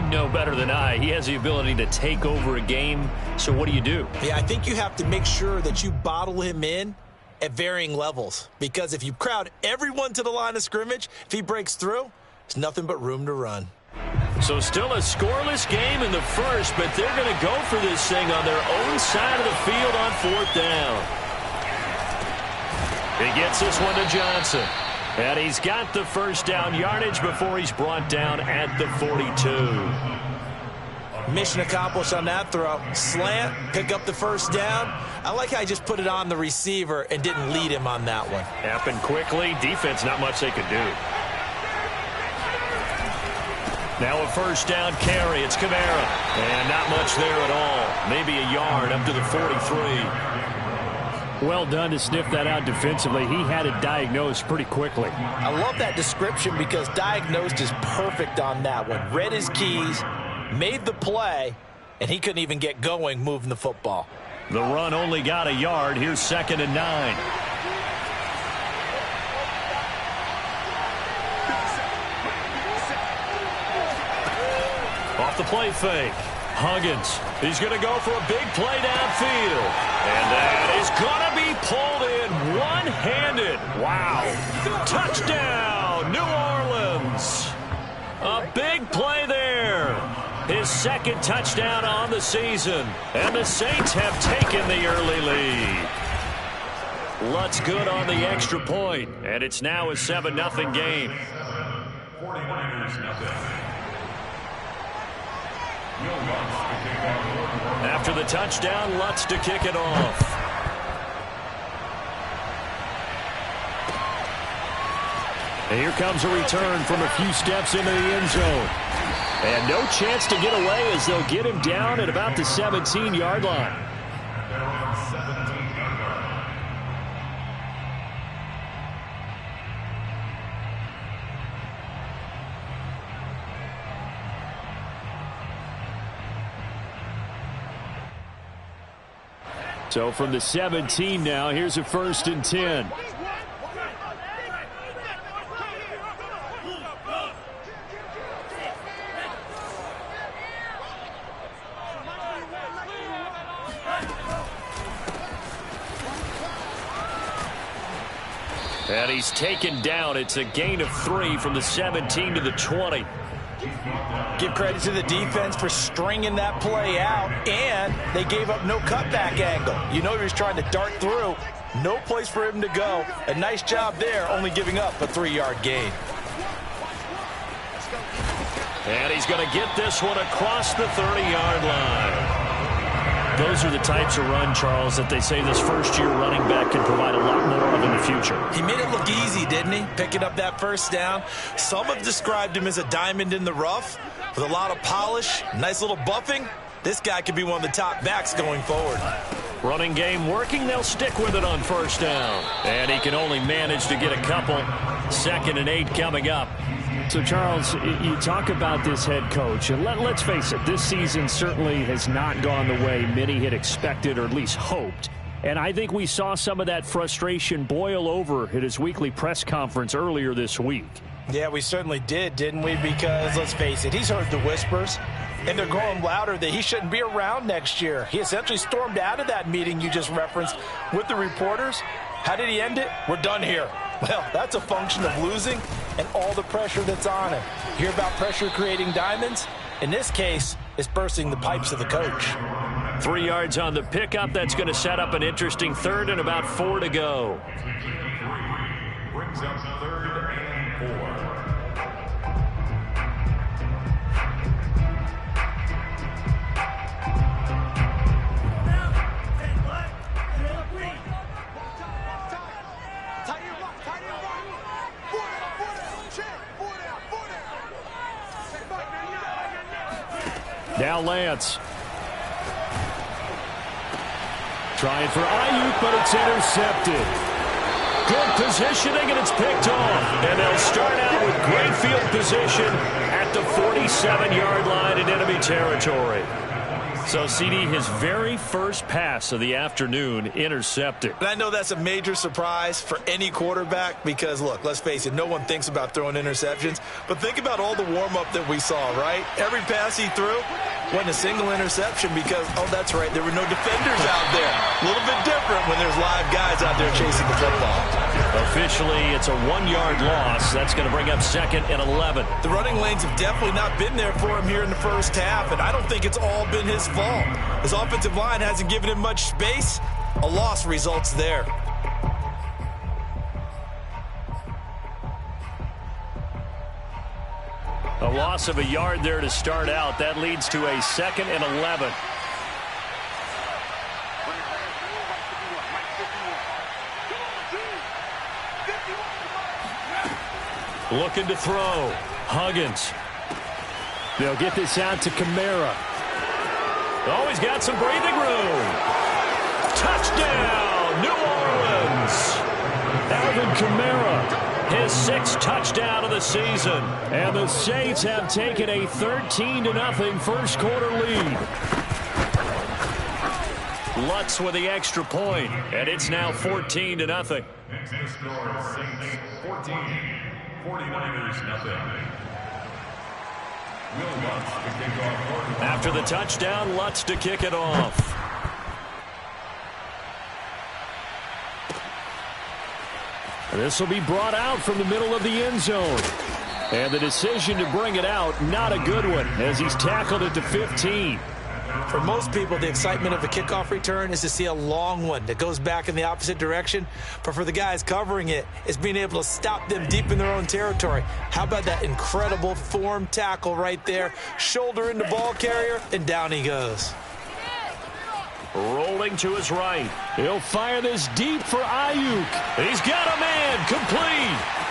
You'd know better than I. He has the ability to take over a game. So what do you do? Yeah, I think you have to make sure that you bottle him in at varying levels. Because if you crowd everyone to the line of scrimmage, if he breaks through, there's nothing but room to run. So still a scoreless game in the first, but they're going to go for this thing on their own side of the field on 4th down. He gets this one to Johnson. And he's got the first down yardage before he's brought down at the 42. Mission accomplished on that throw. Slant, pick up the first down. I like how he just put it on the receiver and didn't lead him on that one. Happened quickly. Defense, not much they could do. Now a first down carry. It's Kamara. And not much there at all. Maybe a yard up to the 43. Well done to sniff that out defensively. He had it diagnosed pretty quickly. I love that description because diagnosed is perfect on that one. Read his keys, made the play, and he couldn't even get going moving the football. The run only got a yard. Here's 2nd and 9. Off the play fake. Huggins, he's going to go for a big play downfield. And that is going to be pulled in one-handed. Wow. Touchdown, New Orleans. A big play there. His 2nd touchdown on the season. And the Saints have taken the early lead. Lutz good on the extra point. And it's now a 7-0 game. 49ers nothing. After the touchdown, Lutz to kick it off. And here comes a return from a few steps into the end zone. And no chance to get away as they'll get him down at about the 17-yard line. So from the 17 now, here's a 1st and 10. And he's taken down. It's a gain of 3 from the 17 to the 20. Give credit to the defense for stringing that play out, and they gave up no cutback angle. You know he was trying to dart through. No place for him to go. A nice job there, only giving up a 3-yard gain. And he's going to get this one across the 30-yard line. Those are the types of run, Charles, that they say this first-year running back can provide a lot more of in the future. He made it look easy, didn't he? Picking up that first down. Some have described him as a diamond in the rough with a lot of polish, nice little buffing. This guy could be one of the top backs going forward. Running game working. They'll stick with it on first down. And he can only manage to get a couple. 2nd and 8 coming up. So, Charles, you talk about this head coach, and let's face it, this season certainly has not gone the way many had expected or at least hoped. And I think we saw some of that frustration boil over at his weekly press conference earlier this week. Yeah, we certainly did, didn't we? Because, let's face it, he's heard the whispers, and they're growing louder that he shouldn't be around next year. He essentially stormed out of that meeting you just referenced with the reporters. How did he end it? We're done here. Well, that's a function of losing and all the pressure that's on him. Hear about pressure creating diamonds? In this case, it's bursting the pipes of the coach. 3 yards on the pickup. That's going to set up an interesting 3rd and about 4 to go. Brings up 3rd and 4. Now Lance. Trying for Ayuk, but it's intercepted. Good positioning, and it's picked off. And they'll start out with great field position at the 47-yard line in enemy territory. So, Siiigh, his very first pass of the afternoon intercepted. And I know that's a major surprise for any quarterback because, look, let's face it, no one thinks about throwing interceptions. But think about all the warm-up that we saw, right? Every pass he threw wasn't a single interception because, oh, that's right, there were no defenders out there. A little bit different when there's live guys out there chasing the football. Officially, it's a 1-yard loss. That's going to bring up 2nd and 11. The running lanes have definitely not been there for him here in the first half, and I don't think it's all been his fault. His offensive line hasn't given him much space. A loss results there. A loss of a yard there to start out. That leads to a 2nd and 11. Looking to throw. Huggins. They'll get this out to Kamara. Oh, he's got some breathing room. Touchdown, New Orleans. Alvin Kamara, his 6th touchdown of the season. And the Saints have taken a 13-0 first quarter lead. Lutz with the extra point, and it's now 14-0. Next to score, Saints 14, 49ers nothing. After the touchdown, Lutz to kick it off. This will be brought out from the middle of the end zone. And the decision to bring it out, not a good one, as he's tackled it to 15. For most people, the excitement of a kickoff return is to see a long one that goes back in the opposite direction. But for the guys covering it, it's being able to stop them deep in their own territory. How about that incredible form tackle right there? Shoulder in the ball carrier, and down he goes. Rolling to his right. He'll fire this deep for Ayuk. He's got a man, complete.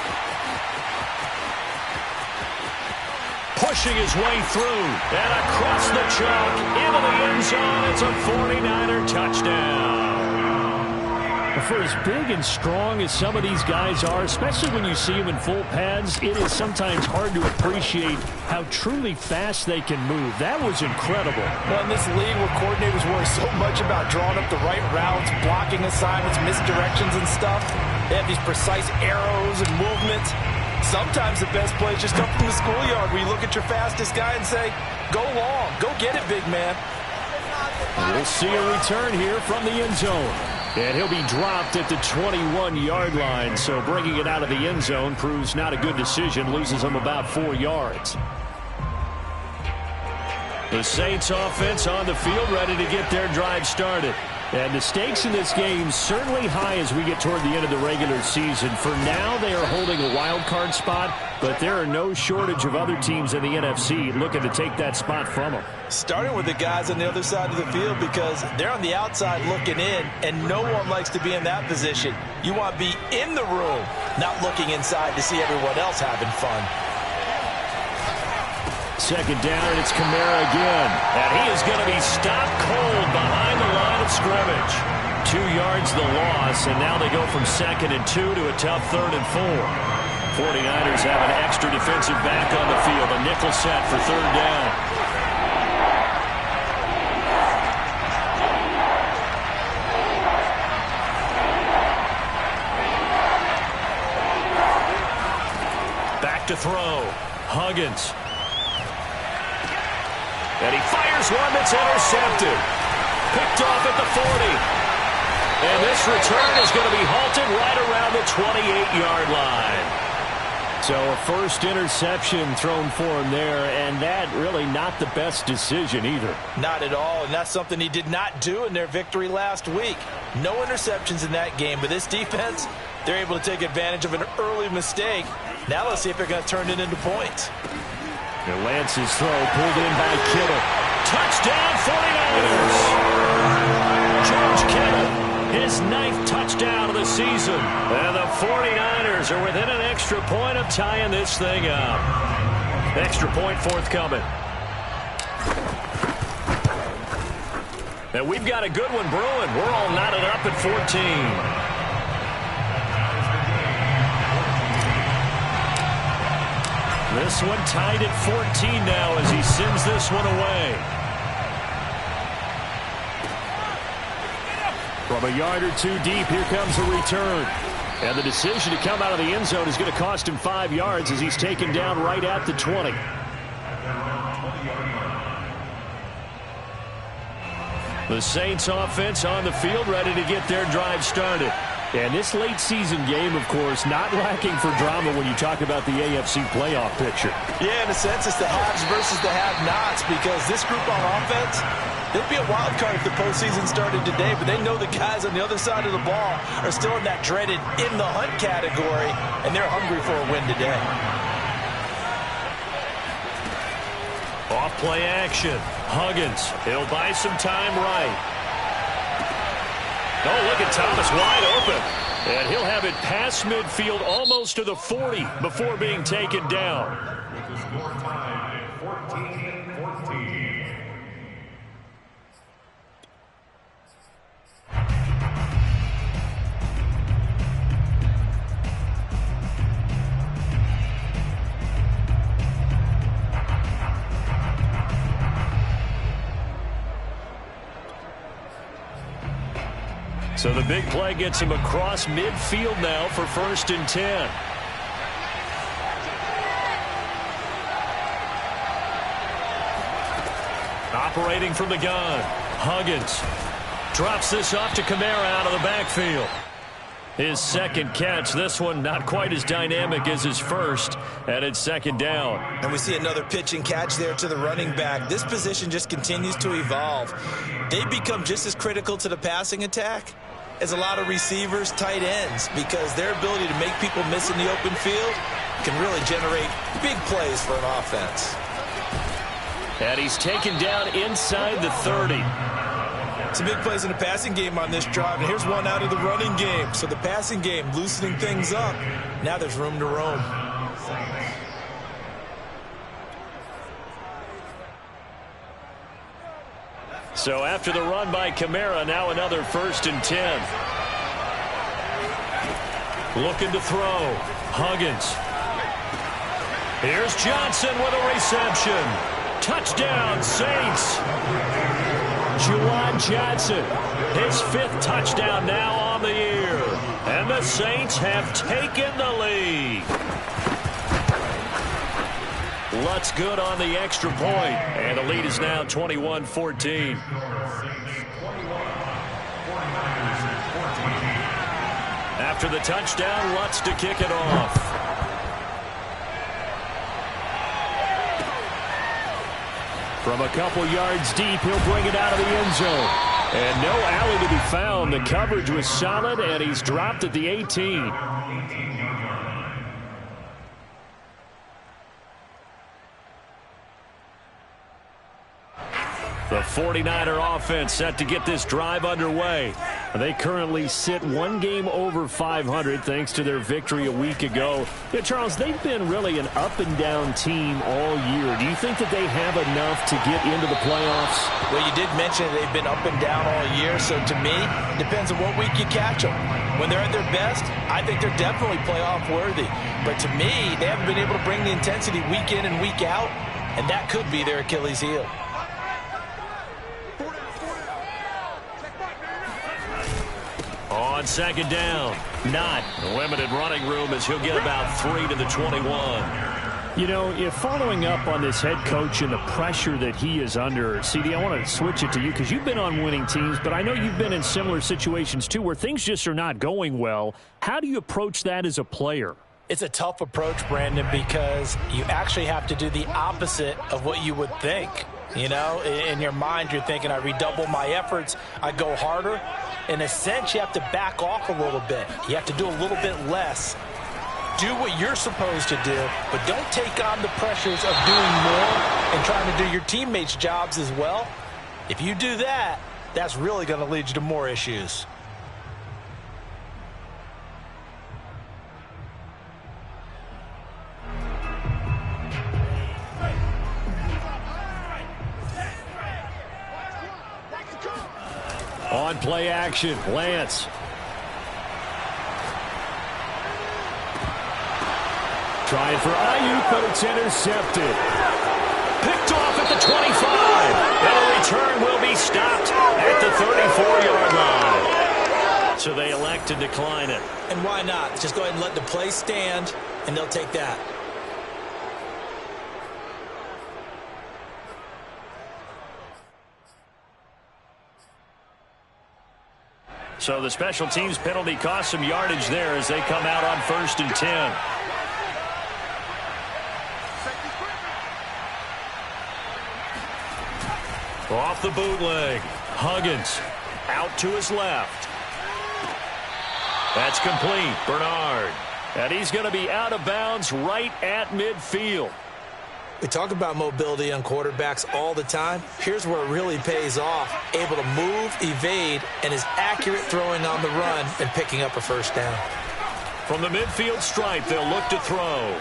Pushing his way through and across the chalk into the end zone. It's a 49er touchdown. For as big and strong as some of these guys are, especially when you see them in full pads, it is sometimes hard to appreciate how truly fast they can move. That was incredible. Well, in this league where coordinators worry so much about drawing up the right routes, blocking assignments, misdirections and stuff, they have these precise arrows and movements. Sometimes the best plays just come from the schoolyard where you look at your fastest guy and say, go long, go get it, big man. We'll see a return here from the end zone. And he'll be dropped at the 21-yard line, so bringing it out of the end zone proves not a good decision, loses him about 4 yards. The Saints offense on the field, ready to get their drive started. And the stakes in this game certainly high as we get toward the end of the regular season. For now, they are holding a wild card spot, but there are no shortage of other teams in the NFC looking to take that spot from them. Starting with the guys on the other side of the field because they're on the outside looking in, and no one likes to be in that position. You want to be in the room, not looking inside to see everyone else having fun. Second down, and it's Kamara again. And he is going to be stopped cold behind the line of scrimmage. 2 yards the loss, and now they go from 2nd and 2 to a tough 3rd and 4. 49ers have an extra defensive back on the field. A nickel set for 3rd down. Back to throw. Huggins. And he fires one that's intercepted. Picked off at the 40. And this return is going to be halted right around the 28-yard line. So a first interception thrown for him there, and that really not the best decision either. Not at all, and that's something he did not do in their victory last week. No interceptions in that game, but this defense, they're able to take advantage of an early mistake. Now let's see if they're going to turn it into points. And Lance's throw pulled in by Kittle. Touchdown 49ers! George Kittle, his 9th touchdown of the season. And the 49ers are within an extra point of tying this thing up. Extra point forthcoming. And we've got a good one brewing. We're all knotted up at 14. This one tied at 14 now as he sends this one away. From a yard or two deep, here comes a return. And the decision to come out of the end zone is going to cost him 5 yards as he's taken down right at the 20. The Saints offense on the field, ready to get their drive started. And this late season game, of course, not lacking for drama when you talk about the AFC playoff picture. Yeah, in a sense, it's the haves versus the have-nots, because this group on offense, they'd be a wild card if the postseason started today, but they know the guys on the other side of the ball are still in that dreaded in-the-hunt category, and they're hungry for a win today. Off play action. Huggins. He'll buy some time right. Oh, look at Thomas wide open. And he'll have it past midfield almost to the 40 before being taken down. With the score tied at 14-14. So the big play gets him across midfield now for 1st and 10. Operating from the gun. Huggins drops this off to Kamara out of the backfield. His second catch, this one not quite as dynamic as his first, and it's 2nd down. And we see another pitch and catch there to the running back. This position just continues to evolve. They become just as critical to the passing attack as a lot of receivers, tight ends, because their ability to make people miss in the open field can really generate big plays for an offense. And he's taken down inside the 30. Some big plays in the passing game on this drive, and here's one out of the running game. So the passing game loosening things up. Now there's room to roam. So after the run by Kamara, now another 1st and 10. Looking to throw. Huggins. Here's Johnson with a reception. Touchdown, Saints. Juwan Johnson, his 5th touchdown now on the year. And the Saints have taken the lead. Lutz good on the extra point. And the lead is now 21-14. After the touchdown, Lutz to kick it off. From a couple yards deep, he'll bring it out of the end zone. And no alley to be found. The coverage was solid, and he's dropped at the 18. The 49er offense set to get this drive underway. They currently sit 1 game over 500 thanks to their victory a week ago. Yeah, Charles, they've been really an up-and-down team all year. Do you think that they have enough to get into the playoffs? Well, you did mention they've been up and down all year, so to me, it depends on what week you catch them. When they're at their best, I think they're definitely playoff worthy. But to me, they haven't been able to bring the intensity week in and week out, and that could be their Achilles heel. On 2nd down, not limited running room as he'll get about 3 to the 21. You know, if following up on this head coach and the pressure that he is under, Siiigh, I want to switch it to you because you've been on winning teams, but I know you've been in similar situations too where things just are not going well. How do you approach that as a player? It's a tough approach, Brandon, because you actually have to do the opposite of what you would think. You know, in your mind, you're thinking, I redouble my efforts, I go harder. In a sense, you have to back off a little bit. You have to do a little bit less. Do what you're supposed to do, but don't take on the pressures of doing more and trying to do your teammates' jobs as well. If you do that, that's really going to lead you to more issues. On play action, Lance. Trying for Ayuk, but it's intercepted. Picked off at the 25. And a return will be stopped at the 34-yard line. So they elect to decline it. And why not? Just go ahead and let the play stand, and they'll take that. So the special teams penalty cost some yardage there as they come out on 1st and 10. Off the bootleg. Huggins out to his left. That's complete. Bernard. And he's going to be out of bounds right at midfield. We talk about mobility on quarterbacks all the time. Here's where it really pays off. Able to move, evade, and is accurate throwing on the run and picking up a first down. From the midfield stripe, they'll look to throw.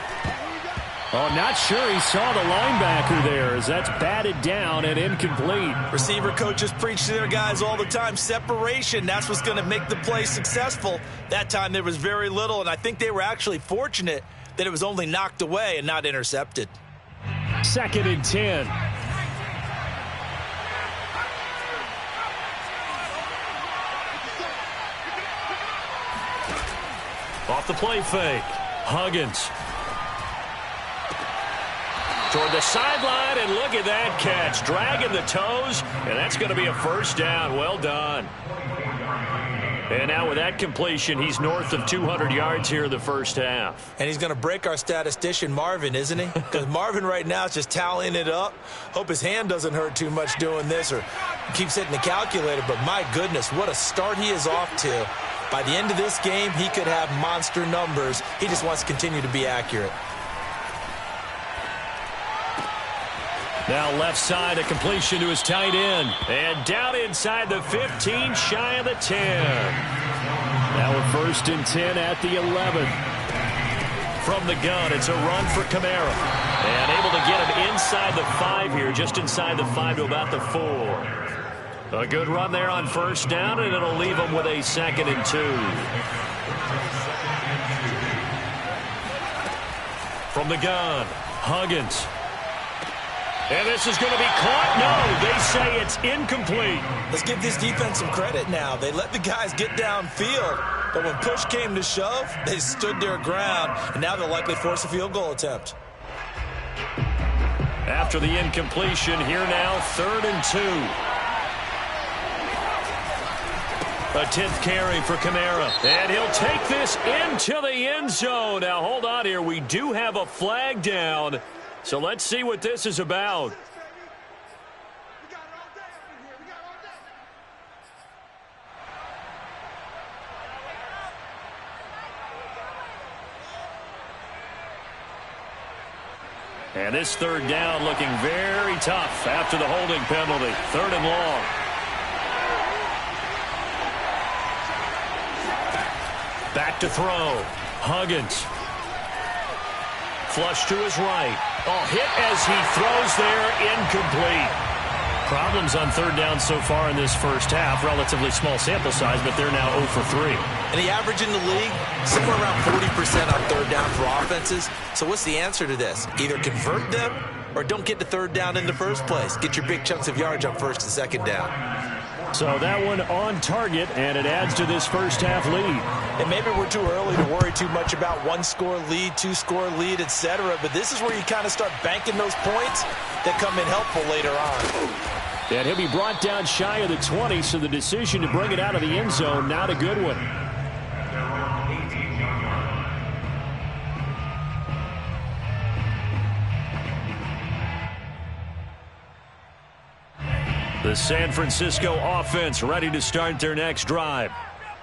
Oh, not sure he saw the linebacker there as that's batted down and incomplete. Receiver coaches preach to their guys all the time. Separation, that's what's going to make the play successful. That time there was very little, and I think they were actually fortunate that it was only knocked away and not intercepted. 2nd and 10. Off the play fake. Huggins. Toward the sideline, and look at that catch. Dragging the toes, and that's going to be a first down. Well done. And now with that completion, he's north of 200 yards here in the first half. And he's going to break our statistician, Marvin, isn't he? Because Marvin right now is just tallying it up. Hope his hand doesn't hurt too much doing this or keeps hitting the calculator. But my goodness, what a start he is off to. By the end of this game, he could have monster numbers. He just wants to continue to be accurate. Now left side, a completion to his tight end. And down inside the 15, shy of the 10. Now a 1st and 10 at the 11. From the gun, it's a run for Kamara. And able to get him inside the 5 here, just inside the 5 to about the 4. A good run there on first down, and it'll leave him with a 2nd and 2. From the gun, Huggins. And this is going to be caught. No, they say it's incomplete. Let's give this defense some credit now. They let the guys get downfield, but when push came to shove, they stood their ground, and now they'll likely force a field goal attempt. After the incompletion, here now, 3rd and 2. A 10th carry for Kamara. And he'll take this into the end zone. Now, hold on here. We do have a flag down. So let's see what this is about. And this 3rd down looking very tough after the holding penalty. 3rd and long. Back to throw. Huggins. Flush to his right. Oh, hit as he throws there, incomplete. Problems on 3rd down so far in this first half. Relatively small sample size, but they're now 0 for 3. And the average in the league, somewhere around 40% on 3rd down for offenses. So what's the answer to this? Either convert them or don't get the 3rd down in the first place. Get your big chunks of yards on 1st and 2nd down. So that one on target, and it adds to this first half lead. And maybe we're too early to worry too much about 1-score lead, 2-score lead, etc. But this is where you kind of start banking those points that come in helpful later on. And he'll be brought down shy of the 20, so the decision to bring it out of the end zone, not a good one. The San Francisco offense ready to start their next drive.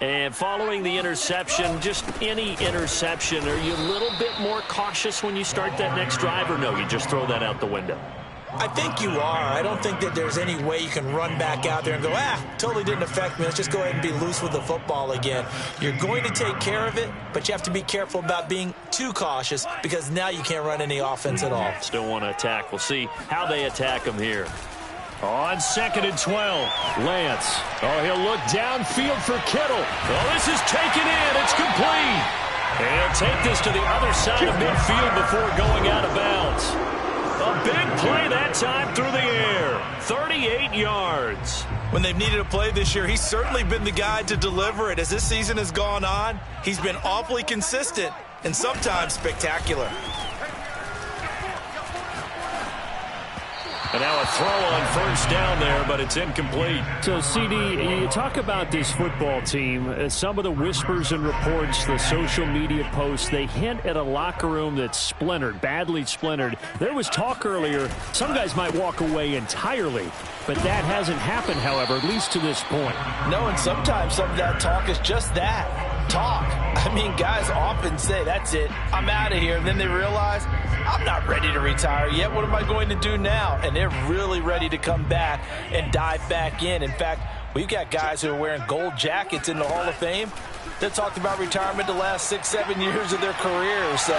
And following the interception, just any interception, are you a little bit more cautious when you start that next drive, or no, you just throw that out the window? I think you are. I don't think that there's any way you can run back out there and go, totally didn't affect me. Let's just go ahead and be loose with the football again. You're going to take care of it, but you have to be careful about being too cautious because now you can't run any offense at all. Still want to attack. We'll see how they attack them here. On 2nd and 12, Lance. Oh, he'll look downfield for Kittle. Oh, this is taken in. It's complete. And take this to the other side of midfield before going out of bounds. A big play that time through the air. 38 yards. When they've needed a play this year, he's certainly been the guy to deliver it. As this season has gone on, he's been awfully consistent and sometimes spectacular. And now a throw on first down there, but it's incomplete. So, CD, you talk about this football team. Some of the whispers and reports, the social media posts, they hint at a locker room that's splintered, badly splintered. There was talk earlier, some guys might walk away entirely, but that hasn't happened, however, at least to this point. No, and sometimes some of that talk is just that, talk. I mean, guys often say, that's it, I'm out of here, and then they realize, I'm not ready to retire yet. What am I going to do now? And they're really ready to come back and dive back in. In fact, we've got guys who are wearing gold jackets in the Hall of Fame that talked about retirement the last 6-7 years of their career. So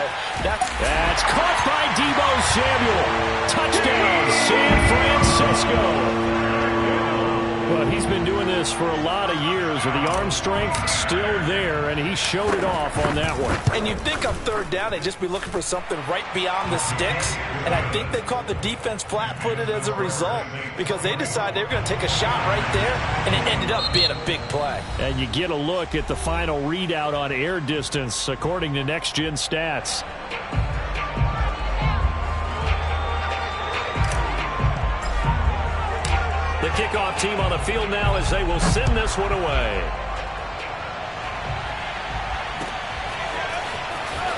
that's caught by Deebo Samuel. Touchdown, San Francisco. But he's been doing this for a lot of years with the arm strength still there, and he showed it off on that one. And you'd think on third down they'd just be looking for something right beyond the sticks, and I think they caught the defense flat-footed as a result because they decided they were going to take a shot right there, and it ended up being a big play. And you get a look at the final readout on air distance according to Next Gen Stats. The kickoff team on the field now as they will send this one away.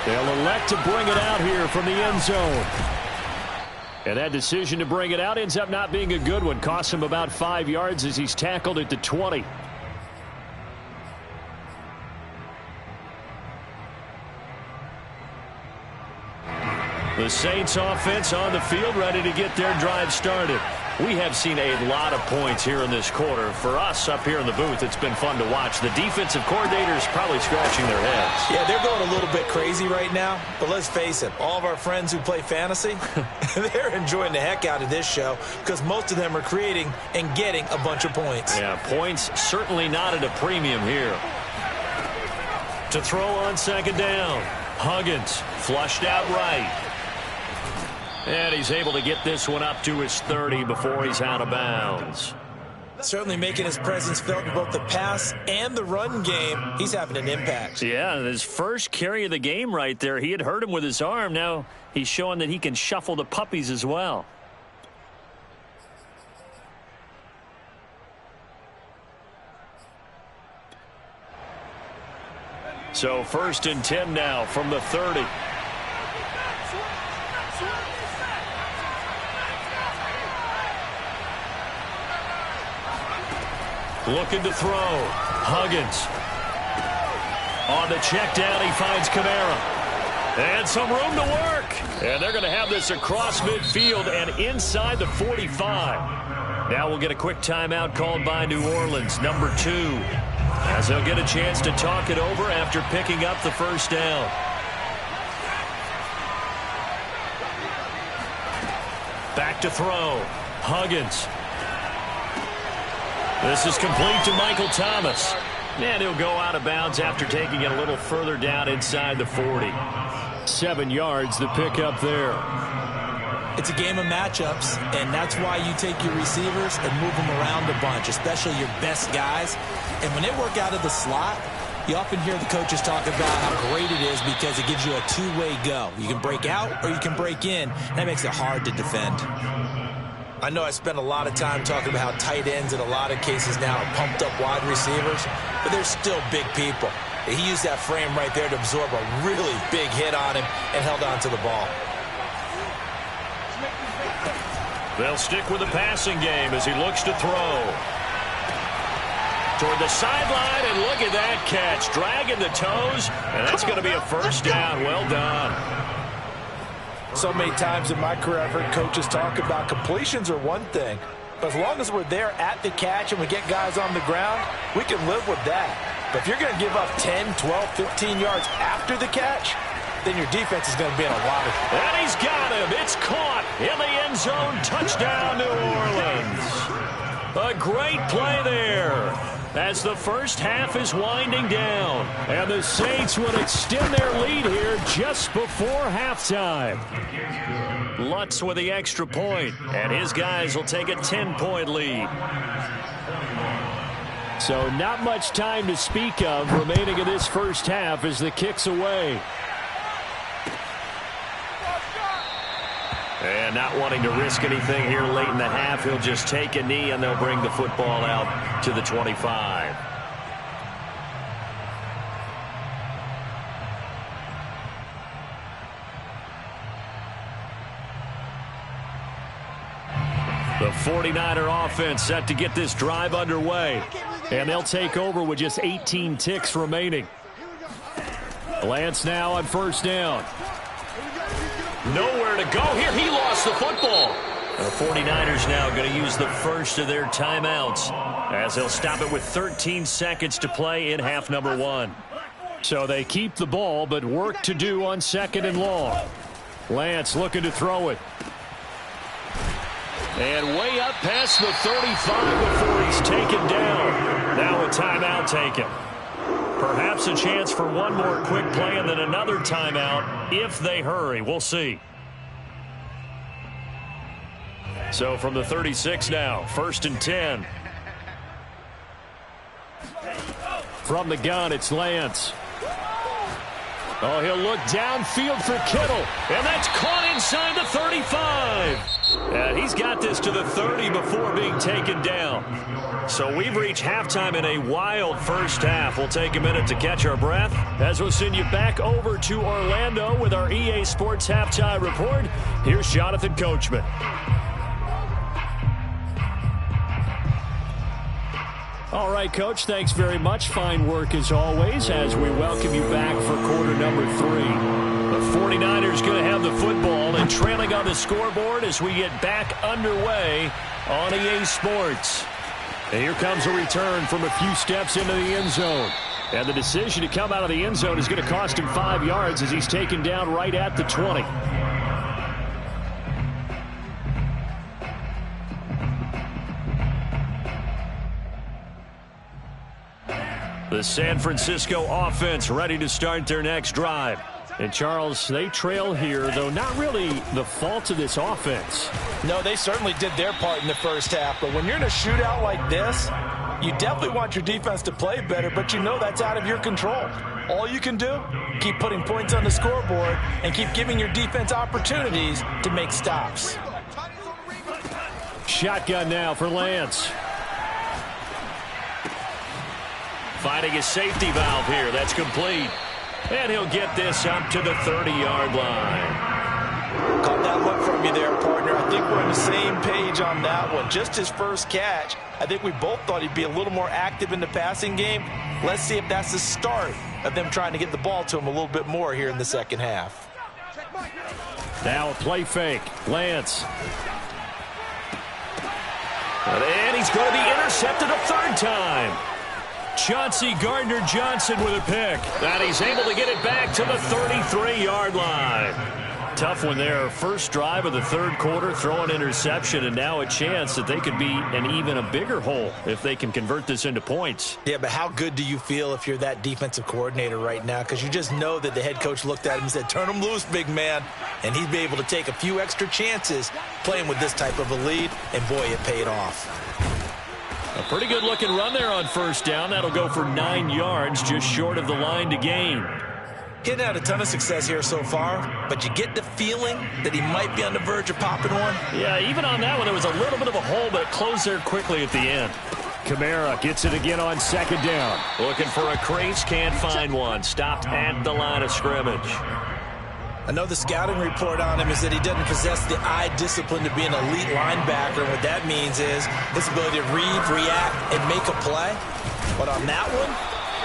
They'll elect to bring it out here from the end zone. And that decision to bring it out ends up not being a good one. Costs him about 5 yards as he's tackled at the 20. The Saints offense on the field ready to get their drive started. We have seen a lot of points here in this quarter. For us up here in the booth, it's been fun to watch. The defensive coordinators probably scratching their heads. Yeah, they're going a little bit crazy right now. But let's face it, all of our friends who play fantasy, they're enjoying the heck out of this show because most of them are creating and getting a bunch of points. Yeah, points certainly not at a premium here. To throw on second down. Huggins flushed out right. And he's able to get this one up to his 30 before he's out of bounds. Certainly making his presence felt in both the pass and the run game. He's having an impact. Yeah, his first carry of the game right there. He had hurt him with his arm. Now he's showing that he can shuffle the puppies as well. So 1st and 10 now from the 30. Looking to throw. Huggins. On the check down, he finds Kamara. And some room to work. And they're going to have this across midfield and inside the 45. Now we'll get a quick timeout called by New Orleans, number 2. As they'll get a chance to talk it over after picking up the first down. Back to throw. Huggins. This is complete to Michael Thomas. And he'll go out of bounds after taking it a little further down inside the 40. 7 yards the pickup there. It's a game of matchups, and that's why you take your receivers and move them around a bunch, especially your best guys. And when they work out of the slot, you often hear the coaches talk about how great it is because it gives you a two-way go. You can break out or you can break in. That makes it hard to defend. I know I spent a lot of time talking about how tight ends in a lot of cases now are pumped up wide receivers, but they're still big people. He used that frame right there to absorb a really big hit on him and held on to the ball. They'll stick with the passing game as he looks to throw. Toward the sideline, and look at that catch. Dragging the toes, and that's going to be a first down. Well done. So many times in my career, I've heard coaches talk about completions are one thing. But as long as we're there at the catch and we get guys on the ground, we can live with that. But if you're going to give up 10, 12, 15 yards after the catch, then your defense is going to be in a lot of... And he's got him. It's caught in the end zone. Touchdown, New Orleans. A great play there as the first half is winding down. And the Saints would extend their lead here just before halftime. Lutz with the extra point, and his guys will take a 10-point lead. So not much time to speak of remaining in this first half as the kick's away. And not wanting to risk anything here late in the half, he'll just take a knee and they'll bring the football out to the 25. The 49er offense set to get this drive underway. And they'll take over with just 18 ticks remaining. Lance now on first down. Nowhere to go here. He lost the football. The 49ers now going to use the first of their timeouts as they'll stop it with 13 seconds to play in half number 1. So they keep the ball, but work to do on second and long. Lance looking to throw it. And way up past the 35 before he's taken down. Now a timeout taken. Perhaps a chance for one more quick play and then another timeout if they hurry. We'll see. So from the 36 now, 1st and 10. From the gun, it's Lance. Oh, he'll look downfield for Kittle. And that's caught inside the 35. And he's got this to the 30 before being taken down. So we've reached halftime in a wild first half. We'll take a minute to catch our breath as we'll send you back over to Orlando with our EA Sports Halftime Report. Here's Jonathan Coachman. All right, Coach, thanks very much. Fine work as always as we welcome you back for quarter number 3. The 49ers going to have the football and trailing on the scoreboard as we get back underway on EA Sports. And here comes a return from a few steps into the end zone. And the decision to come out of the end zone is going to cost him 5 yards as he's taken down right at the 20. The San Francisco offense ready to start their next drive. And, Charles, they trail here, though not really the fault of this offense. No, they certainly did their part in the first half. But when you're in a shootout like this, you definitely want your defense to play better, but you know that's out of your control. All you can do, keep putting points on the scoreboard and keep giving your defense opportunities to make stops. Shotgun now for Lance. Finding his safety valve here. That's complete. And he'll get this up to the 30-yard line. Caught that look from you there, partner. I think we're on the same page on that one. Just his first catch. I think we both thought he'd be a little more active in the passing game. Let's see if that's the start of them trying to get the ball to him a little bit more here in the second half. Now a play fake. Lance. And he's going to be intercepted a third time. Chauncey Gardner-Johnson with a pick. And he's able to get it back to the 33-yard line. Tough one there. First drive of the third quarter, throw an interception, and now a chance that they could be in even a bigger hole if they can convert this into points. Yeah, but how good do you feel if you're that defensive coordinator right now? Because you just know that the head coach looked at him and said, turn him loose, big man. And he'd be able to take a few extra chances playing with this type of a lead, and boy, it paid off. A pretty good-looking run there on first down. That'll go for 9 yards, just short of the line to gain. He hadn't had a ton of success here so far, but you get the feeling that he might be on the verge of popping one. Yeah, even on that one, there was a little bit of a hole, but it closed there quickly at the end. Kamara gets it again on second down. Looking for a crease, can't find one. Stopped at the line of scrimmage. I know the scouting report on him is that he doesn't possess the eye discipline to be an elite linebacker. What that means is his ability to read, react, and make a play. But on that one,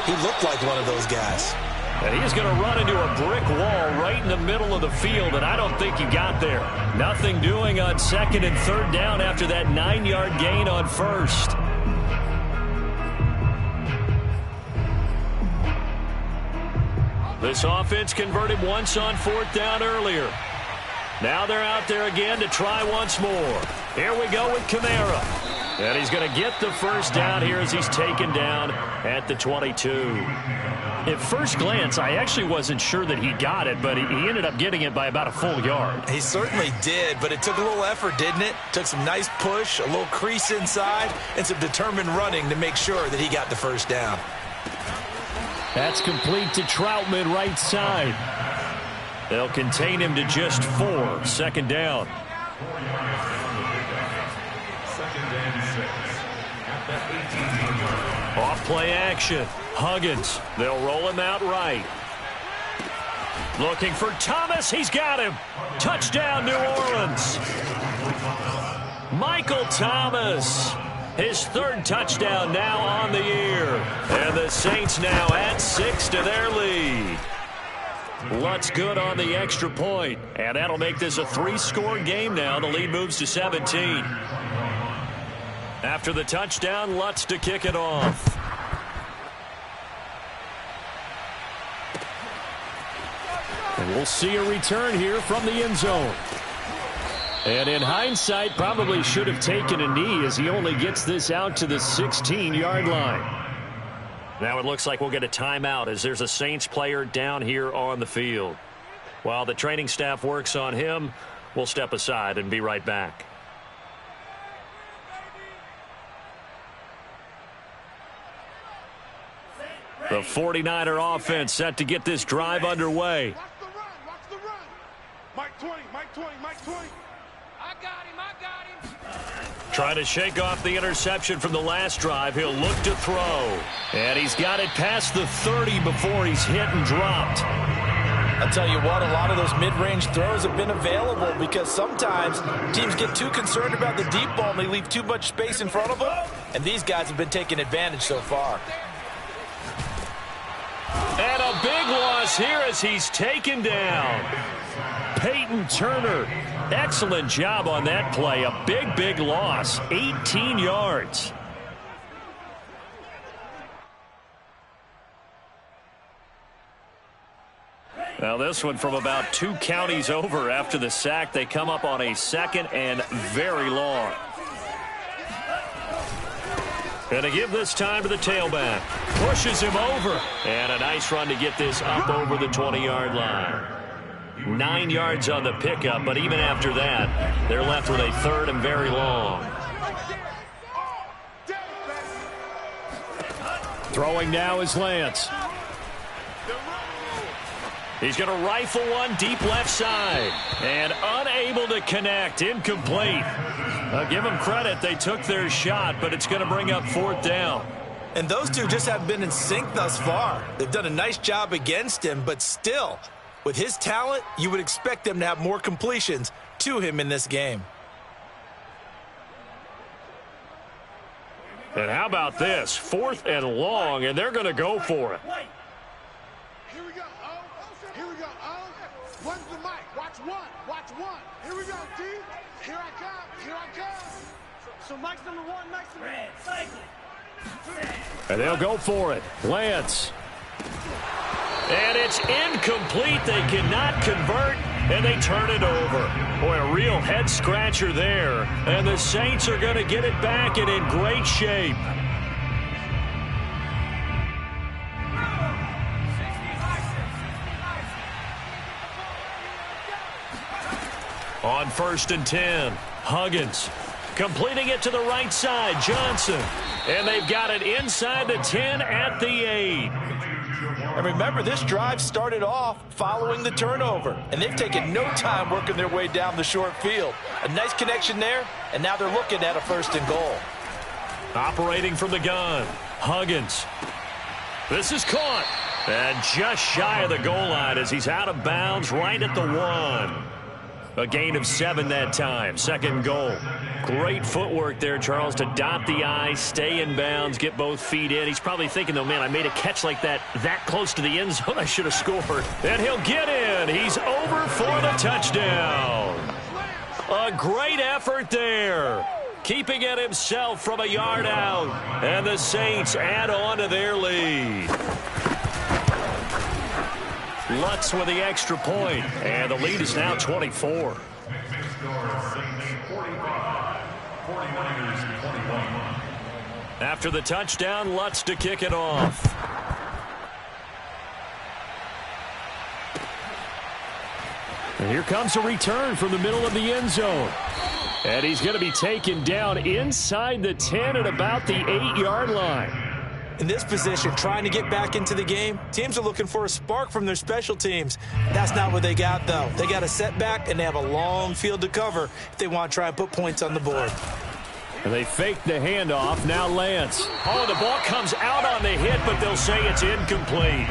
he looked like one of those guys. And he's going to run into a brick wall right in the middle of the field, and I don't think he got there. Nothing doing on second and third down after that 9-yard gain on first. This offense converted once on fourth down earlier. Now they're out there again to try once more. Here we go with Kamara. And he's going to get the first down here as he's taken down at the 22. At first glance, I actually wasn't sure that he got it, but he ended up getting it by about a full yard. He certainly did, but it took a little effort, didn't it? Took some nice push, a little crease inside, and some determined running to make sure that he got the first down. That's complete to Troutman right side. They'll contain him to just 4. Second down. Off play action. Huggins. They'll roll him out right. Looking for Thomas. He's got him. Touchdown, New Orleans. Michael Thomas. His 3rd touchdown now on the year. And the Saints now add 6 to their lead. Lutz good on the extra point. And that'll make this a 3-score game now. The lead moves to 17. After the touchdown, Lutz to kick it off. And we'll see a return here from the end zone. And in hindsight, probably should have taken a knee as he only gets this out to the 16-yard line. Now it looks like we'll get a timeout as there's a Saints player down here on the field. While the training staff works on him, we'll step aside and be right back. The 49er offense set to get this drive underway. Watch the run. Mike 20, Mike 20, Mike 20. I got him. Trying to shake off the interception from the last drive. He'll look to throw. And he's got it past the 30 before he's hit and dropped. I'll tell you what, a lot of those mid-range throws have been available because sometimes teams get too concerned about the deep ball and they leave too much space in front of them. And these guys have been taking advantage so far. And a big loss here as he's taken down. Peyton Turner. Excellent job on that play. A big loss. 18 yards. Now this one from about 2 counties over after the sack. They come up on a 2nd and very long. And to give this time to the tailback. Pushes him over. And a nice run to get this up over the 20-yard line. 9 yards on the pickup, but even after that, they're left with a 3rd and very long. Throwing now is Lance. He's going to rifle one deep left side. And unable to connect. Incomplete. I'll give them credit. They took their shot, but it's going to bring up 4th down. And those two just haven't been in sync thus far. They've done a nice job against him, but still, with his talent, you would expect them to have more completions to him in this game. And how about this? 4th and long, and they're going to go for it. Here we go, O. Here we go, O. One's the mic. Watch one. Watch one. Here we go, D. Here I come. Here I come. So Mike's number 1, Mike's number 1. And they'll go for it. Lance. And it's incomplete. They cannot convert, and they turn it over. Boy, a real head-scratcher there. And the Saints are going to get it back and in great shape. On 1st and 10, Huggins completing it to the right side. Johnson. And they've got it inside the 10 at the 8. And remember, this drive started off following the turnover, and they've taken no time working their way down the short field. A nice connection there, and now they're looking at a 1st and goal. Operating from the gun, Huggins. This is caught. And just shy of the goal line as he's out of bounds right at the 1. A gain of 7 that time. 2nd goal. Great footwork there, Charles, to dot the I, stay in bounds, get both feet in. He's probably thinking, though, man, I made a catch like that close to the end zone. I should have scored. And he'll get in. He's over for the touchdown. A great effort there. Keeping it himself from a yard out. And the Saints add on to their lead. Lutz with the extra point, and the lead is now 24. After the touchdown, Lutz to kick it off. And here comes a return from the middle of the end zone. And he's going to be taken down inside the 10 at about the 8-yard line. In this position, trying to get back into the game, teams are looking for a spark from their special teams. That's not what they got, though. They got a setback, and they have a long field to cover if they want to try and put points on the board. And they fake the handoff. Now Lance. Oh, the ball comes out on the hit, but they'll say it's incomplete.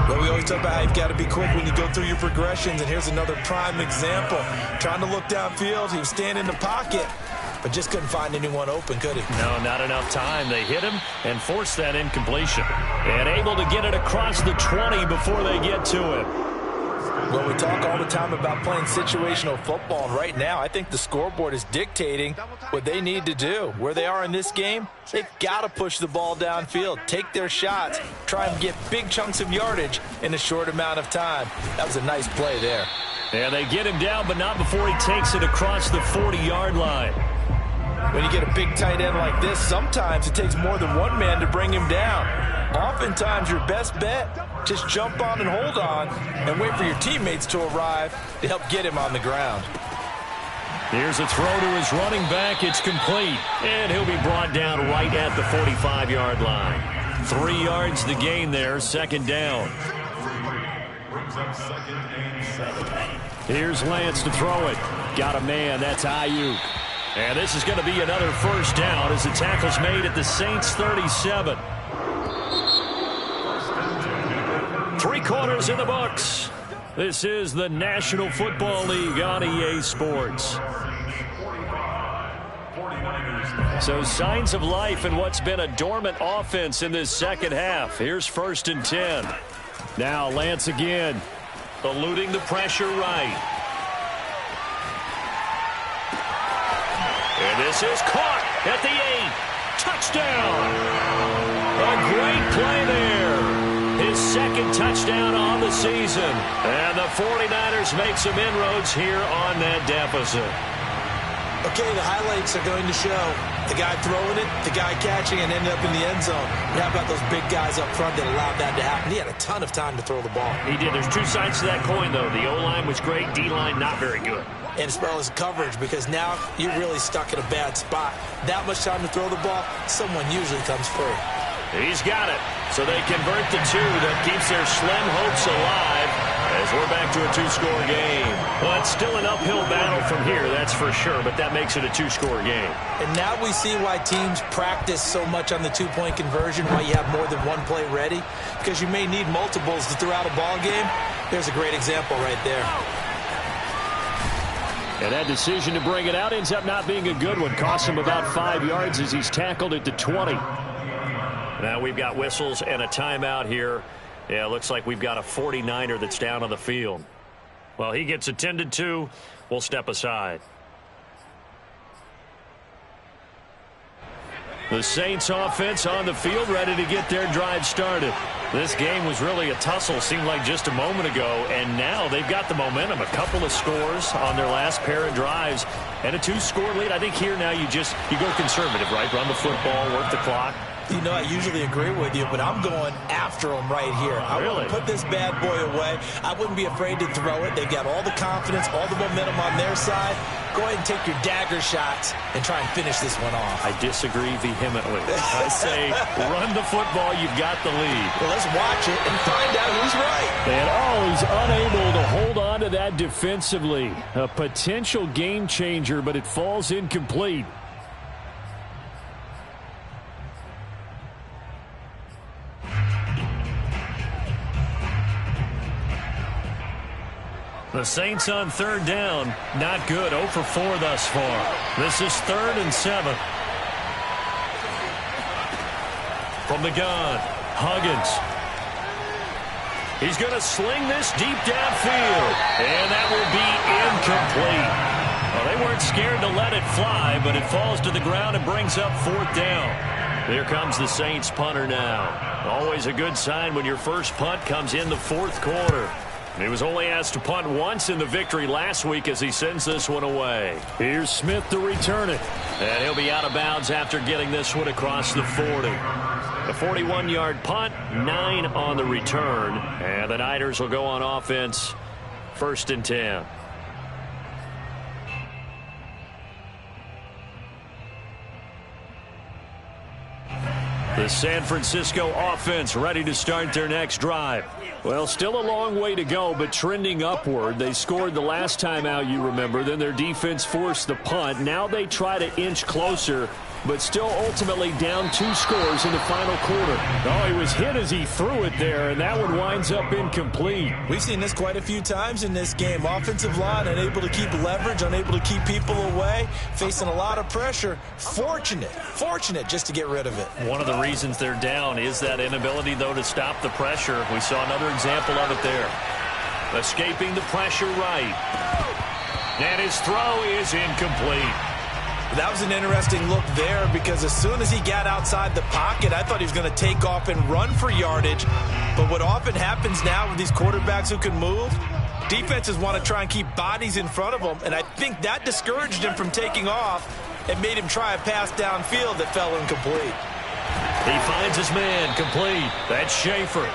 Well, we always talk about how you've got to be quick when you go through your progressions, and here's another prime example. Trying to look downfield, he was standing in the pocket, but just couldn't find anyone open, could he? No, not enough time. They hit him and forced that incompletion. And able to get it across the 20 before they get to him. Well, we talk all the time about playing situational football, and right now I think the scoreboard is dictating what they need to do. Where they are in this game, they've got to push the ball downfield, take their shots, try and get big chunks of yardage in a short amount of time. That was a nice play there. And they get him down, but not before he takes it across the 40-yard line. When you get a big tight end like this, sometimes it takes more than one man to bring him down. Oftentimes, your best bet, just jump on and hold on and wait for your teammates to arrive to help get him on the ground. Here's a throw to his running back. It's complete. And he'll be brought down right at the 45-yard line. 3 yards the gain there, second down. Here's Lance to throw it. Got a man. That's Ayuk. And this is going to be another first down as the tackle's made at the Saints 37. 3 quarters in the books. This is the National Football League on EA Sports. So signs of life in what's been a dormant offense in this second half. Here's 1st and 10. Now Lance again. Eluding the pressure right. And this is caught at the 8. Touchdown. A great play there. His second touchdown on the season. And the 49ers make some inroads here on that deficit. Okay, the highlights are going to show the guy throwing it, the guy catching, and ended up in the end zone. But how about those big guys up front that allowed that to happen? He had a ton of time to throw the ball. He did. There's 2 sides to that coin, though. The O-line was great. D-line not very good. And as well as coverage, because now you're really stuck in a bad spot. That much time to throw the ball, someone usually comes free. He's got it. So they convert the 2. That keeps their slim hopes alive as we're back to a 2-score game. Well, it's still an uphill battle from here, that's for sure, but that makes it a 2-score game. And now we see why teams practice so much on the 2-point conversion, why you have more than one play ready, because you may need multiples to throw out a ball game. There's a great example right there. And that decision to bring it out ends up not being a good one. Costs him about 5 yards as he's tackled at the 20. Now we've got whistles and a timeout here. Yeah, it looks like we've got a 49er that's down on the field. Well, he gets attended to. We'll step aside. The Saints offense on the field, ready to get their drive started. This game was really a tussle, seemed like just a moment ago, and now they've got the momentum. A couple of scores on their last pair of drives, and a 2-score lead. I think here now you go conservative, right? Run the football, work the clock. You know, I usually agree with you, but I'm going after them right here. I want to put this bad boy away. I wouldn't be afraid to throw it. They've got all the confidence, all the momentum on their side. Go ahead and take your dagger shots and try and finish this one off. I disagree vehemently. I say run the football. You've got the lead. Well, let's watch it and find out who's right. And he's unable to hold on to that defensively. A potential game changer, but it falls incomplete. The Saints on 3rd down. Not good. 0 for 4 thus far. This is 3rd and 7. From the gun, Huggins. He's going to sling this deep downfield. And that will be incomplete. Well, they weren't scared to let it fly, but it falls to the ground and brings up 4th down. Here comes the Saints punter now. Always a good sign when your first punt comes in the 4th quarter. He was only asked to punt once in the victory last week as he sends this one away. Here's Smith to return it. And he'll be out of bounds after getting this one across the 40. A 41-yard punt, 9 on the return. And the Niners will go on offense, 1st and 10. The San Francisco offense ready to start their next drive. Well, still a long way to go, but trending upward. They scored the last time out, you remember. Then their defense forced the punt. Now they try to inch closer, but still ultimately down 2 scores in the final quarter. Oh, he was hit as he threw it there, and that one winds up incomplete. We've seen this quite a few times in this game. Offensive line unable to keep leverage, unable to keep people away, facing a lot of pressure. Fortunate just to get rid of it. One of the reasons they're down is that inability, though, to stop the pressure. We saw another example of it there. Escaping the pressure right. And his throw is incomplete. That was an interesting look there because as soon as he got outside the pocket, I thought he was going to take off and run for yardage. But what often happens now with these quarterbacks who can move, defenses want to try and keep bodies in front of them, and I think that discouraged him from taking off and made him try a pass downfield that fell incomplete. He finds his man complete. That's Schaefer.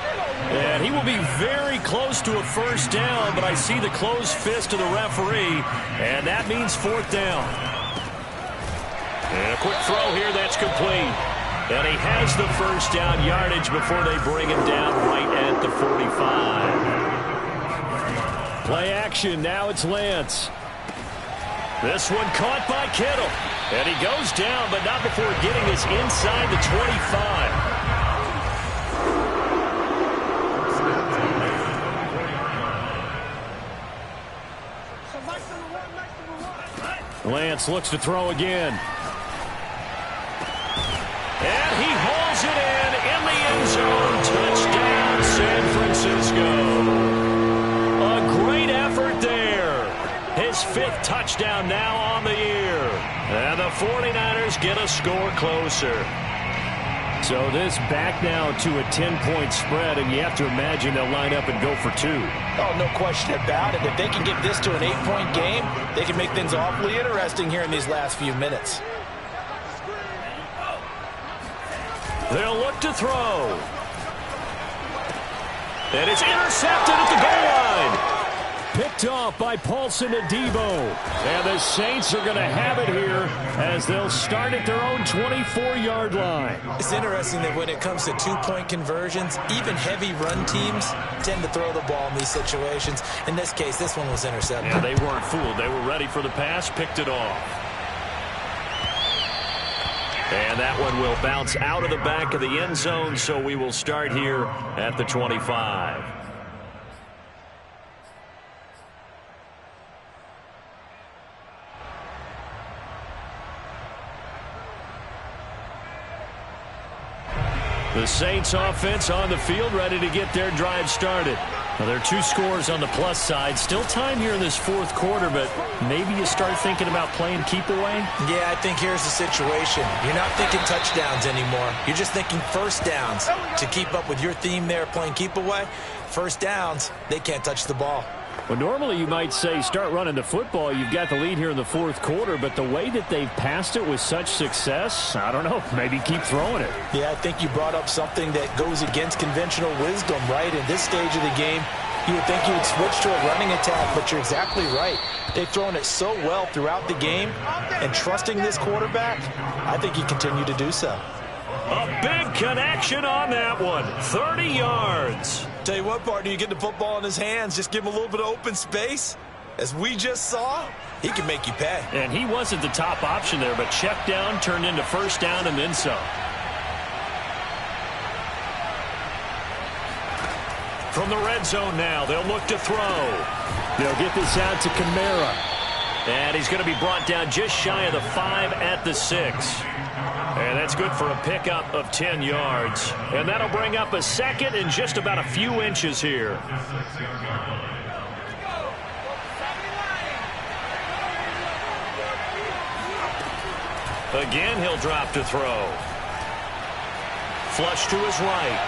And he will be very close to a first down, but I see the closed fist of the referee, and that means 4th down. And a quick throw here that's complete. And he has the first down yardage before they bring him down right at the 45. Play action. Now it's Lance. This one caught by Kittle. And he goes down, but not before getting us inside the 25. Lance looks to throw again. And he hauls it in the end zone. Touchdown, San Francisco. A great effort there. His 5th touchdown now on the year. And the 49ers get a score closer. So this back now to a 10-point spread, and you have to imagine they'll line up and go for 2. Oh, no question about it. If they can get this to an 8-point game, they can make things awfully interesting here in these last few minutes. They'll look to throw. And it's intercepted at the goal line. Picked off by Paulson Adebo. And the Saints are going to have it here as they'll start at their own 24-yard line. It's interesting that when it comes to 2-point conversions, even heavy run teams tend to throw the ball in these situations. In this case, this one was intercepted. Yeah, they weren't fooled. They were ready for the pass, picked it off. And that one will bounce out of the back of the end zone, so we will start here at the 25. The Saints offense on the field ready to get their drive started. Now, there are 2 scores on the plus side. Still time here in this 4th quarter, but maybe you start thinking about playing keep away? Yeah, I think here's the situation. You're not thinking touchdowns anymore. You're just thinking first downs. To keep up with your theme there, playing keep away, first downs, they can't touch the ball. Well, normally you might say start running the football. You've got the lead here in the 4th quarter, but the way that they've passed it with such success, I don't know, maybe keep throwing it. Yeah, I think you brought up something that goes against conventional wisdom, right? In this stage of the game, you would think you would switch to a running attack, but you're exactly right. They've thrown it so well throughout the game, and trusting this quarterback, I think you continue to do so. A big connection on that one. 30 yards. Tell you what, partner, you get the football in his hands, just give him a little bit of open space. As we just saw, he can make you pay. And he wasn't the top option there, but check down turned into first down and then some. From the red zone now, they'll look to throw. They'll get this out to Kamara. And he's going to be brought down just shy of the 5 at the 6. And that's good for a pickup of 10 yards. And that'll bring up a 2nd and just about a few inches here. Again, he'll drop to throw. Flush to his right.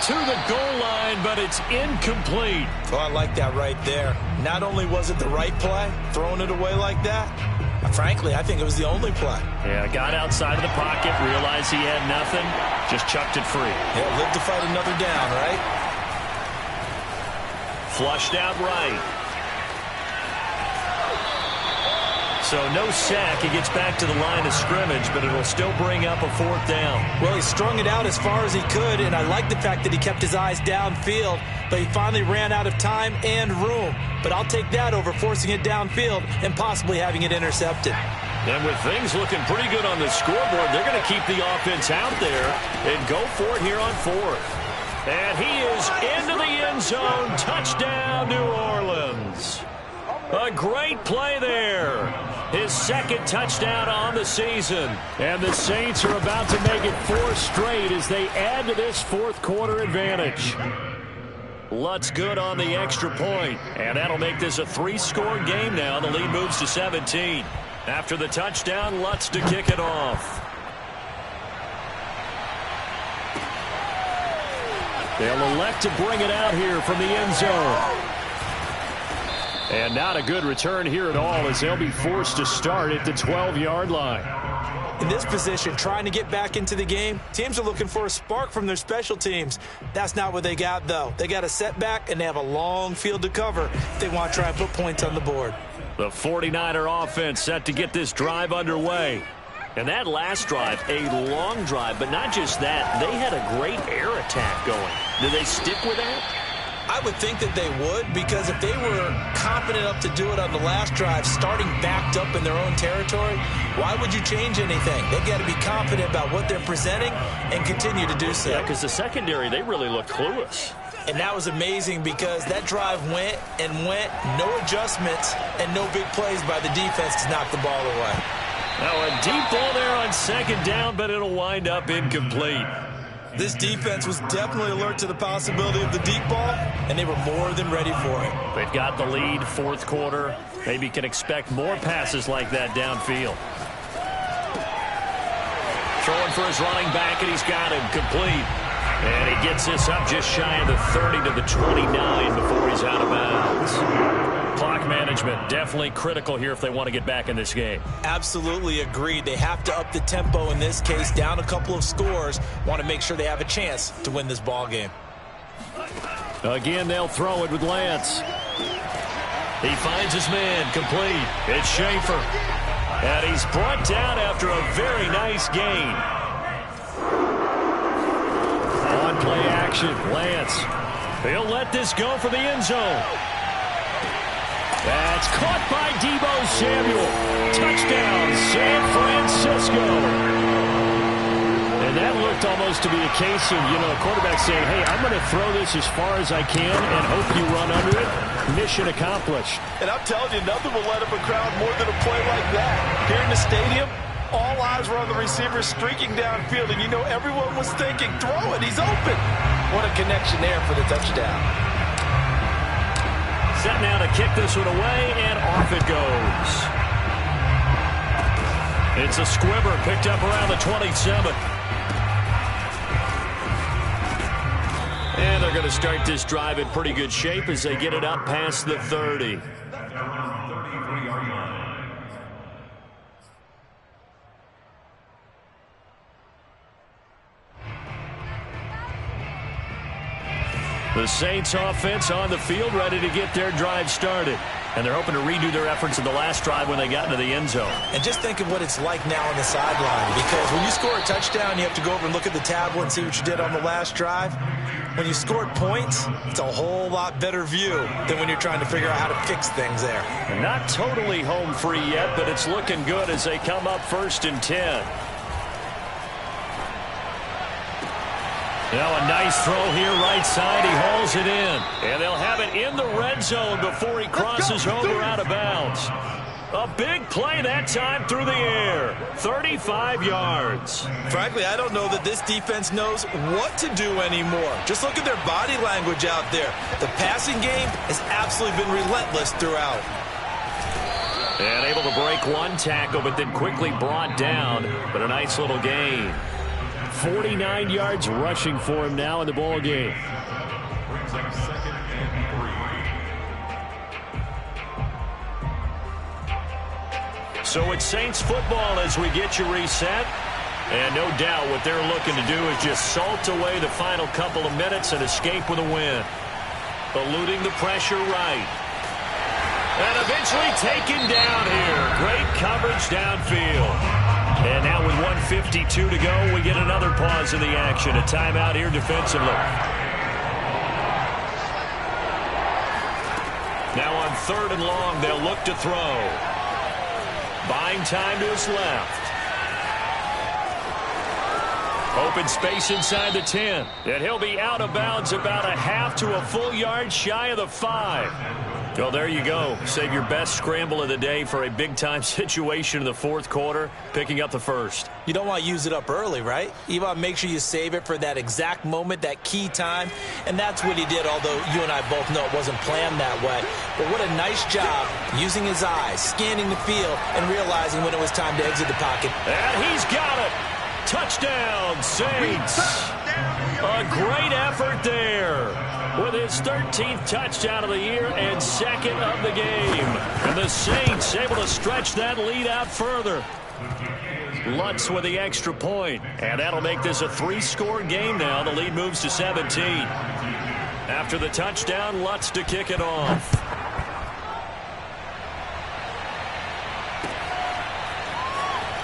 to the goal line, but it's incomplete. Oh, I like that right there. Not only was it the right play, throwing it away like that, frankly, I think it was the only play. Yeah, got outside of the pocket, realized he had nothing, just chucked it free. Yeah, live to fight another down, right? Flushed out right. So no sack. He gets back to the line of scrimmage, but it'll still bring up a 4th down. Well, he strung it out as far as he could, and I like the fact that he kept his eyes downfield, but he finally ran out of time and room. But I'll take that over forcing it downfield and possibly having it intercepted. And with things looking pretty good on the scoreboard, they're going to keep the offense out there and go for it here on 4th. And he is into the end zone. Touchdown, New Orleans. A great play there. His 2nd touchdown on the season. And the Saints are about to make it 4 straight as they add to this 4th quarter advantage. Lutz good on the extra point. And that'll make this a 3-score game now. The lead moves to 17. After the touchdown, Lutz to kick it off. They'll elect to bring it out here from the end zone. And not a good return here at all as they'll be forced to start at the 12-yard line. In this position, trying to get back into the game, teams are looking for a spark from their special teams. That's not what they got, though. They got a setback, and they have a long field to cover if they want to try and put points on the board. The 49er offense set to get this drive underway. And that last drive, a long drive, but not just that. They had a great air attack going. Do they stick with that? I would think that they would, because if they were confident enough to do it on the last drive, starting backed up in their own territory, why would you change anything? They've got to be confident about what they're presenting and continue to do so. Yeah, because the secondary, they really looked clueless. And that was amazing because that drive went and went, no adjustments, and no big plays by the defense to knock the ball away. Now a deep ball there on 2nd down, but it'll wind up incomplete. This defense was definitely alert to the possibility of the deep ball, and they were more than ready for it. They've got the lead, 4th quarter. Maybe can expect more passes like that downfield. Throwing for his running back, and he's got him complete. And he gets this up just shy of the 30 to the 29 before he's out of bounds. Clock management definitely critical here if they want to get back in this game. Absolutely agreed. They have to up the tempo in this case, down a couple of scores. Want to make sure they have a chance to win this ball game. Again, they'll throw it with Lance. He finds his man complete. It's Schaefer. And he's brought down after a very nice gain. On play action, Lance. He'll let this go for the end zone. That's caught by Deebo Samuel. Touchdown, San Francisco. And that looked almost to be a case of, a quarterback saying, hey, I'm going to throw this as far as I can and hope you run under it. Mission accomplished. And I'm telling you, nothing will let up a crowd more than a play like that. Here in the stadium, all eyes were on the receiver streaking downfield, and everyone was thinking, throw it, he's open. What a connection there for the touchdown. Set now to kick this one away, and off it goes. It's a squibber picked up around the 27. And they're going to start this drive in pretty good shape as they get it up past the 30. The Saints offense on the field ready to get their drive started. And they're hoping to redo their efforts in the last drive when they got into the end zone. And just think of what it's like now on the sideline, because when you score a touchdown, you have to go over and look at the tablet and see what you did on the last drive. When you scored points, it's a whole lot better view than when you're trying to figure out how to fix things there. Not totally home free yet, but it's looking good as they come up 1st and 10. Now a nice throw here right side. He hauls it in. And they'll have it in the red zone before he crosses over out of bounds. A big play that time through the air. 35 yards. Frankly, I don't know that this defense knows what to do anymore. Just look at their body language out there. The passing game has absolutely been relentless throughout. And able to break one tackle, but then quickly brought down. But a nice little gain. 49 yards rushing for him now in the ball game. So it's Saints football as we get you reset. And no doubt what they're looking to do is just salt away the final couple of minutes and escape with a win. Eluding the pressure right. And eventually taken down here. Great coverage downfield. And now with 1:52 to go, we get another pause in the action. A timeout here defensively. Now on 3rd and long, they'll look to throw. Buying time to his left. Open space inside the 10. And he'll be out of bounds about a half to a full yard shy of the 5. Well, there you go. Save your best scramble of the day for a big-time situation in the 4th quarter, picking up the 1st. You don't want to use it up early, right? You want to make sure you save it for that exact moment, that key time. And that's what he did, although you and I both know it wasn't planned that way. But what a nice job using his eyes, scanning the field, and realizing when it was time to exit the pocket. And he's got it. Touchdown, Saints. A great effort there with his 13th touchdown of the year and 2nd of the game. And the Saints able to stretch that lead out further. Lutz with the extra point. And that'll make this a 3-score game now. The lead moves to 17. After the touchdown, Lutz to kick it off.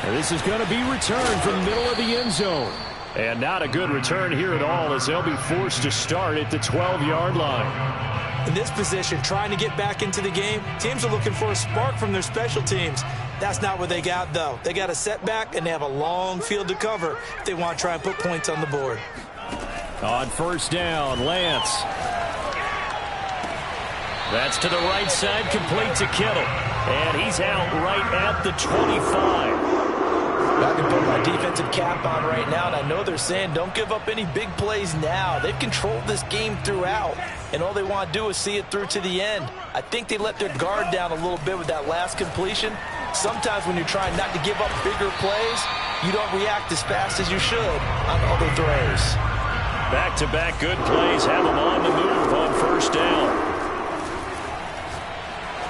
And this is going to be returned from the middle of the end zone. And not a good return here at all as they'll be forced to start at the 12-yard line. In this position, trying to get back into the game, teams are looking for a spark from their special teams. That's not what they got, though. They got a setback, and they have a long field to cover if they want to try and put points on the board. On 1st down, Lance. That's to the right side, complete to Kittle. And he's out right at the 25. I can put my defensive cap on right now, and I know they're saying don't give up any big plays now. They've controlled this game throughout, and all they want to do is see it through to the end. I think they let their guard down a little bit with that last completion. Sometimes when you're trying not to give up bigger plays, you don't react as fast as you should on other throws. Back-to-back good plays have them on the move on 1st down.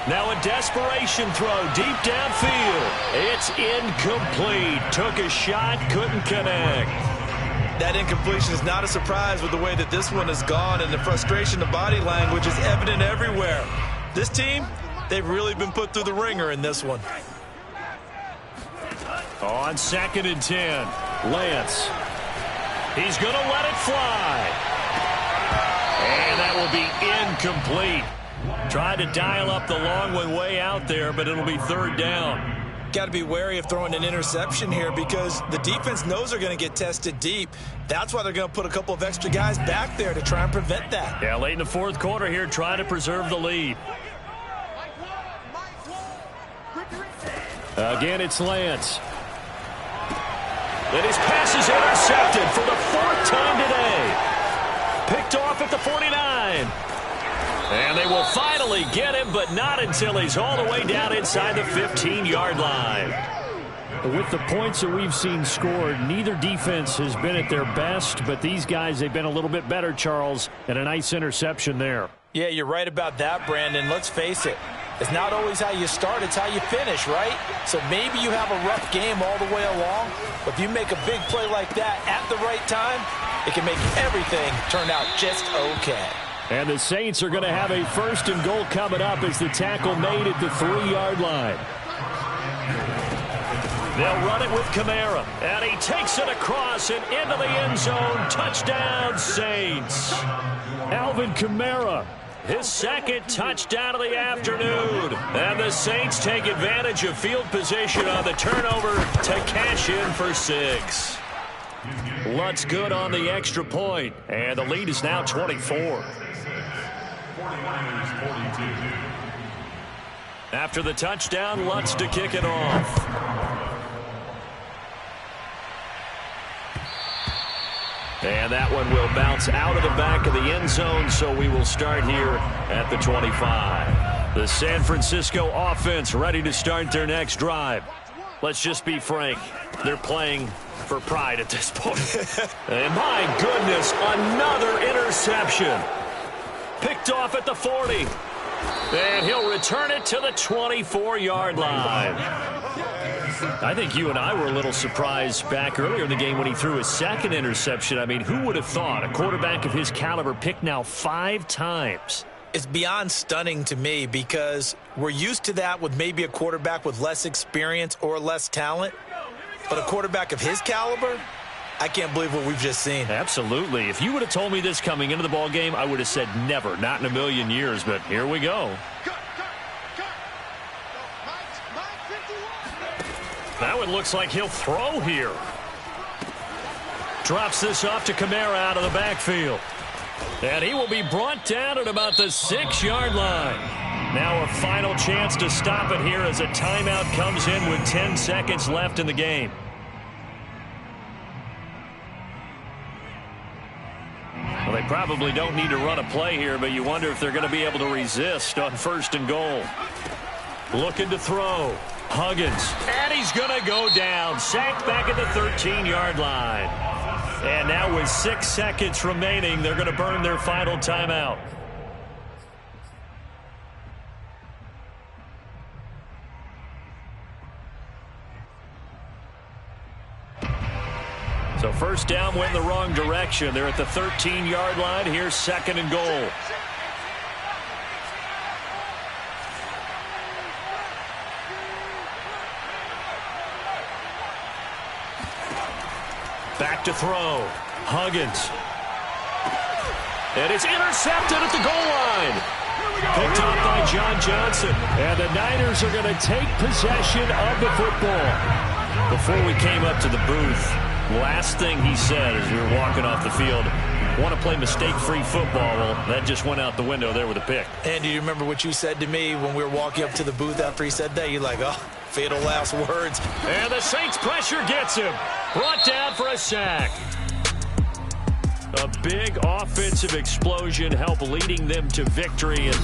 Now a desperation throw deep downfield. It's incomplete. Took a shot, couldn't connect. That incompletion is not a surprise with the way that this one has gone, and the frustration of body language is evident everywhere. This team, they've really been put through the ringer in this one. On 2nd and 10, Lance. He's going to let it fly. And that will be incomplete. Tried to dial up the long one way out there, but it'll be 3rd down. Got to be wary of throwing an interception here because the defense knows they're going to get tested deep. That's why they're going to put a couple of extra guys back there to try and prevent that. Yeah, late in the 4th quarter here, trying to preserve the lead. Again, it's Lance. And his pass is intercepted for the 4th time today. Picked off at the 49. And they will finally get him, but not until he's all the way down inside the 15-yard line. With the points that we've seen scored, neither defense has been at their best, but these guys, they've been a little bit better, Charles, and a nice interception there. Yeah, you're right about that, Brandon. Let's face it. It's not always how you start, it's how you finish, right? So maybe you have a rough game all the way along, but if you make a big play like that at the right time, it can make everything turn out just okay. And the Saints are going to have a 1st and goal coming up as the tackle made at the 3-yard line. They'll run it with Kamara, and he takes it across and into the end zone. Touchdown, Saints. Alvin Kamara. His 2nd touchdown of the afternoon. And the Saints take advantage of field position on the turnover to cash in for 6. Lutz good on the extra point, and the lead is now 24. After the touchdown, Lutz to kick it off. And that one will bounce out of the back of the end zone, so we will start here at the 25. The San Francisco offense ready to start their next drive. Let's just be frank. They're playing for pride at this point. And my goodness, another interception. Picked off at the 40. And he'll return it to the 24-yard line. I think you and I were a little surprised back earlier in the game when he threw his second interception. I mean, who would have thought a quarterback of his caliber picked now 5 times? It's beyond stunning to me because we're used to that with maybe a quarterback with less experience or less talent. But a quarterback of his caliber, I can't believe what we've just seen. Absolutely. If you would have told me this coming into the ball game, I would have said never, not in a million years. But here we go. That one looks like he'll throw here. Drops this off to Kamara out of the backfield. And he will be brought down at about the 6-yard line. Now a final chance to stop it here as a timeout comes in with 10 seconds left in the game. Well, they probably don't need to run a play here, but you wonder if they're going to be able to resist on 1st and goal. Looking to throw. Huggins. And he's going to go down. Sacked back at the 13-yard line. And now with 6 seconds remaining, they're going to burn their final timeout. So first down went in the wrong direction. They're at the 13-yard line. Here's 2nd and goal. Back to throw. Huggins. And it's intercepted at the goal line. Picked off by John Johnson. And the Niners are going to take possession of the football. Before we came up to the booth, last thing he said as we were walking off the field, want to play mistake-free football. Well, that just went out the window there with a pick. And do you remember what you said to me when we were walking up to the booth after he said that? You're like, oh, fatal last words. And the Saints pressure gets him. Brought down for a sack. A big offensive explosion helped leading them to victory. And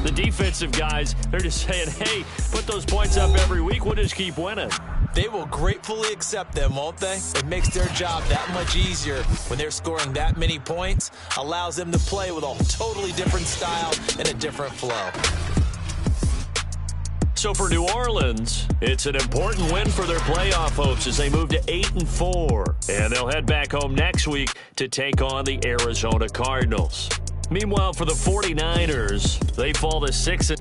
the defensive guys, they're just saying, hey, put those points up every week. We'll just keep winning. They will gratefully accept them, won't they? It makes their job that much easier when they're scoring that many points. Allows them to play with a totally different style and a different flow. So for New Orleans, it's an important win for their playoff hopes as they move to 8-4. And they'll head back home next week to take on the Arizona Cardinals. Meanwhile, for the 49ers, they fall to 6.